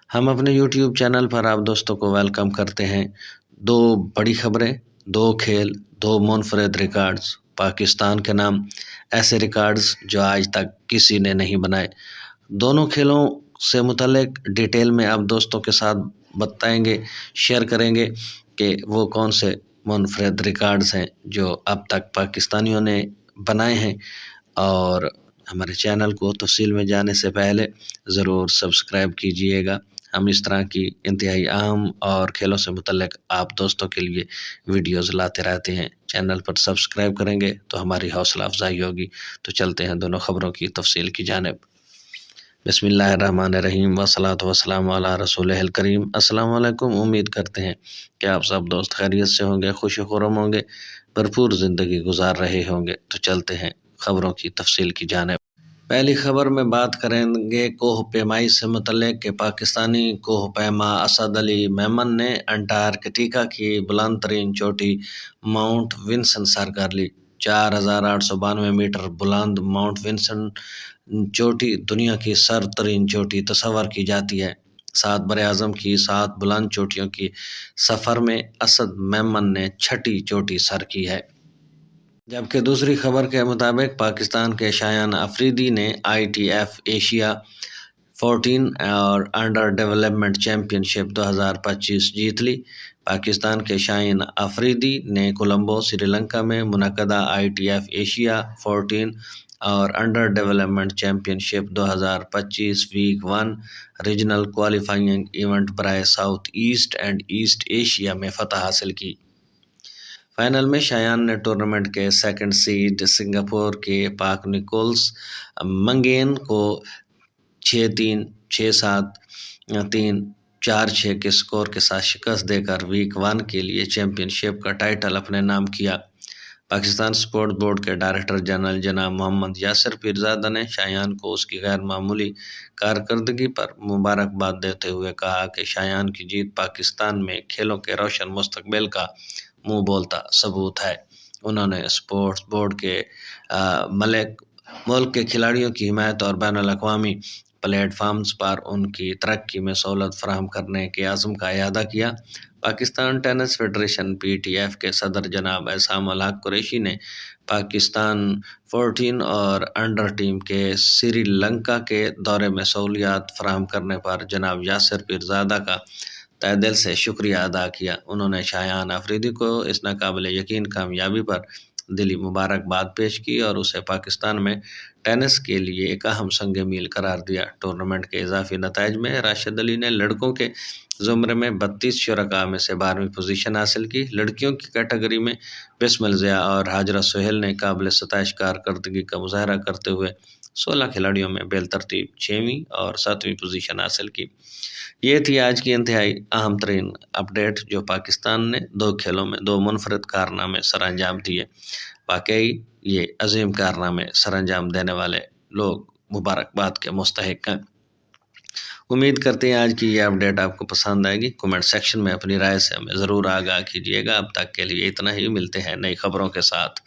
ہم اپنے YouTube channel پر آپ دوستوں کو ویلکم کرتے ہیں۔ دو بڑی خبریں، دو کھیل، دو منفرد ریکارڈز پاکستان کے نام، ایسے ریکارڈز جو آج تک کسی نے نہیں بنائے۔ دونوں کھیلوں سے متعلق ڈیٹیل میں آپ دوستوں کے ساتھ بتائیں گے، شیئر کریں گے کہ وہ کون سے منفرد ریکارڈز ہیں جو اب تک پاکستانیوں نے بنائے ہیں، اور ہمارے چینل کو تفصیل میں جانے سے پہلے ضرور سبسکرائب کیجئے گا۔ ہم اس طرح کی انتہائی اہم اور کھیلوں سے متعلق آپ دوستوں کے لیے ویڈیوز لاتے رہتے ہیں۔ چینل پر سبسکرائب کریں گے تو ہماری حوصلہ افزائی ہوگی۔ تو چلتے ہیں دونوں خبروں کی تفصیل کی جانب۔ بسم اللہ الرحمن الرحیم والصلاۃ والسلام علی رسول الکریم۔ السلام علیکم۔ امید کرتے ہیں کہ آپ سب دوست خیریت سے ہوں گے، خوش و خرم ہوں گے، بھرپور زندگی گزار رہے ہوں گے۔ تو چلتے ہیں خبروں کی تفصیل کی جانب۔ پہلی خبر میں بات کریں گے کوہ پیمائی سے متعلق کہ پاکستانی کوہ پیما اسد علی میمن نے انٹارکٹیکا کی بلند ترین چوٹی ماؤنٹ ونسن سر کر لی۔ 4892 میٹر بلند ماؤنٹ ونسن چوٹی دنیا کی سر ترین چوٹی تصور کی جاتی ہے۔ 7 براعظم کی 7 بلند چوٹیوں کی سفر میں اسد میمن نے 6ٹی چوٹی سر کی ہے۔ جبکہ دوسری خبر کے مطابق پاکستان کے شایان افریدی نے ITF ایشیا 14 اور انڈر ڈیولپمنٹ چیمپئن شپ 2025 جیت لی۔ پاکستان کے شاہین افریدی نے کولمبو، سری لنکا میں منعقدہ ITF ایشیا 14 اور under development championship 2025 week 1 regional qualifying event برائے south east and east Asia میں فتح حاصل کی۔ فائنل میں شایان نے ٹورنامنٹ کے سیکنڈ سیڈ سنگاپور کے پاک نکولس منگین کو 6-3، 6-7، 3، 4-6 کے سکور کے ساتھ شکست دے کر ویک 1 کے لیے چیمپئن شپ کا ٹائٹل اپنے نام کیا۔ پاکستان سپورٹ بورڈ کے ڈائریکٹر جنرل جناب محمد یاسر پیرزادہ نے شایان کو اس کی غیر معمولی کارکردگی پر مبارکباد دیتے ہوئے کہا کہ شایان کی جیت پاکستان میں کھیلوں کے روشن مستقبل کا منہ بولتا ثبوت ہے۔ انہوں نے سپورٹس بورڈ کے ملک کے کھلاڑیوں کی حمایت اور بین الاقوامی پلیٹ فارمز پر ان کی ترقی میں سہولت فراہم کرنے کے عزم کا اعادہ کیا۔ پاکستان ٹینس فیڈریشن PTF کے صدر جناب احسان الحق قریشی نے پاکستان 14 اور انڈر ٹیم کے سری لنکا کے دورے میں سہولیات فراہم کرنے پر جناب یاسر پیرزادہ کا تہہ دل سے شکریہ ادا کیا۔ انہوں نے شایان افریدی کو اس ناقابل یقین کامیابی پر دلی مبارکباد پیش کی اور اسے پاکستان میں ٹینس کے لیے ایک اہم سنگ میل قرار دیا۔ ٹورنامنٹ کے اضافی نتائج میں راشد علی نے لڑکوں کے زمرے میں 32 شرکاء میں سے 12ویں پوزیشن حاصل کی۔ لڑکیوں کی کیٹیگری میں بسمل ضیاء اور ہاجرہ سہیل نے قابل ستائش کارکردگی کا مظاہرہ کرتے ہوئے 16 کھلاڑیوں میں بالترتیب 6ویں اور 7ویں پوزیشن حاصل کی۔ یہ تھی آج کی انتہائی اہم ترین اپڈیٹ جو پاکستان نے 2 کھیلوں میں 2 منفرد کارنامے سر انجام دیے۔ واقعی یہ عظیم کارنامے سر انجام دینے والے لوگ مبارکباد کے مستحق ہیں۔ امید کرتے ہیں آج کی یہ اپڈیٹ آپ کو پسند آئے گی۔ کمنٹ سیکشن میں اپنی رائے سے ہمیں ضرور آگاہ کیجیے گا۔ اب تک کے لیے اتنا ہی، ملتے ہیں نئی خبروں کے ساتھ۔